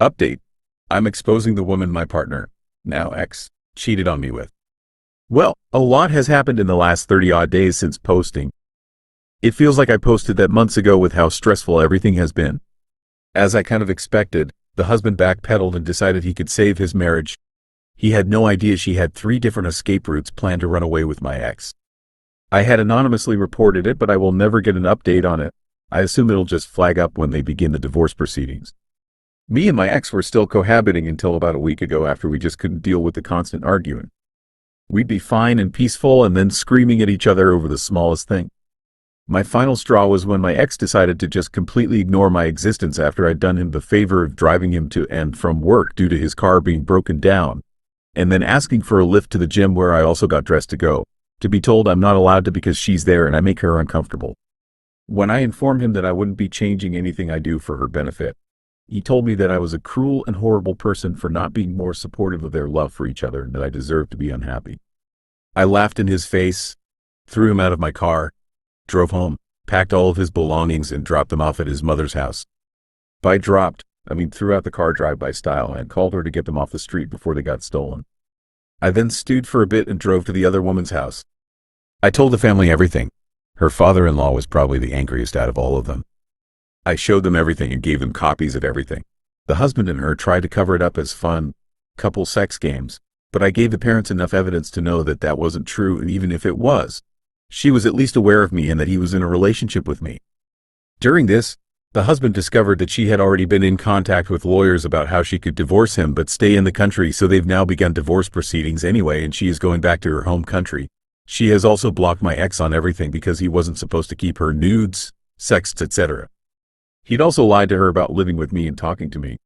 Update. I'm exposing the woman my partner, now ex, cheated on me with. Well, a lot has happened in the last 30-odd days since posting. It feels like I posted that months ago with how stressful everything has been. As I kind of expected, the husband backpedaled and decided he could save his marriage. He had no idea she had 3 different escape routes planned to run away with my ex. I had anonymously reported it, but I will never get an update on it. I assume it'll just flag up when they begin the divorce proceedings. Me and my ex were still cohabiting until about a week ago after we just couldn't deal with the constant arguing. We'd be fine and peaceful and then screaming at each other over the smallest thing. My final straw was when my ex decided to just completely ignore my existence after I'd done him the favor of driving him to and from work due to his car being broken down, and then asking for a lift to the gym where I also got dressed to go, to be told I'm not allowed to because she's there and I make her uncomfortable. When I informed him that I wouldn't be changing anything I do for her benefit, he told me that I was a cruel and horrible person for not being more supportive of their love for each other and that I deserved to be unhappy. I laughed in his face, threw him out of my car, drove home, packed all of his belongings and dropped them off at his mother's house. By dropped, I mean threw out the car drive-by style and called her to get them off the street before they got stolen. I then stewed for a bit and drove to the other woman's house. I told the family everything. Her father-in-law was probably the angriest out of all of them. I showed them everything and gave them copies of everything. The husband and her tried to cover it up as fun, couple sex games, but I gave the parents enough evidence to know that that wasn't true, and even if it was, she was at least aware of me and that he was in a relationship with me. During this, the husband discovered that she had already been in contact with lawyers about how she could divorce him but stay in the country, so they've now begun divorce proceedings anyway and she is going back to her home country. She has also blocked my ex on everything because he wasn't supposed to keep her nudes, sexts, etc. He'd also lied to her about living with me and talking to me.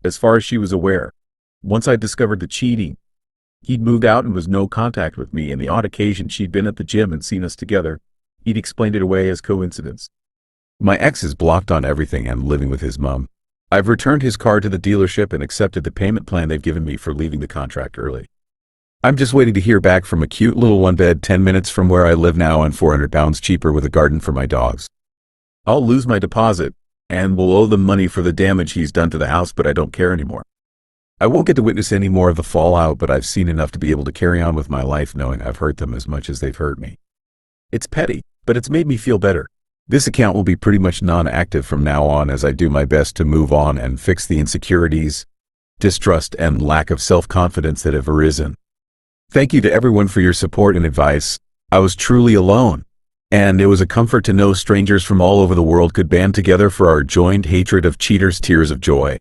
As far as she was aware, once I discovered the cheating, he'd moved out and was no contact with me, and the odd occasion she'd been at the gym and seen us together, he'd explained it away as coincidence. My ex is blocked on everything and living with his mom. I've returned his car to the dealership and accepted the payment plan they've given me for leaving the contract early. I'm just waiting to hear back from a cute little one-bed 10 minutes from where I live now and 400 pounds cheaper with a garden for my dogs. I'll lose my deposit and will owe them money for the damage he's done to the house, but I don't care anymore. I won't get to witness any more of the fallout, but I've seen enough to be able to carry on with my life knowing I've hurt them as much as they've hurt me. It's petty, but it's made me feel better. This account will be pretty much non-active from now on as I do my best to move on and fix the insecurities, distrust, and lack of self-confidence that have arisen. Thank you to everyone for your support and advice. I was truly alone, and it was a comfort to know strangers from all over the world could band together for our joined hatred of cheaters' tears of joy.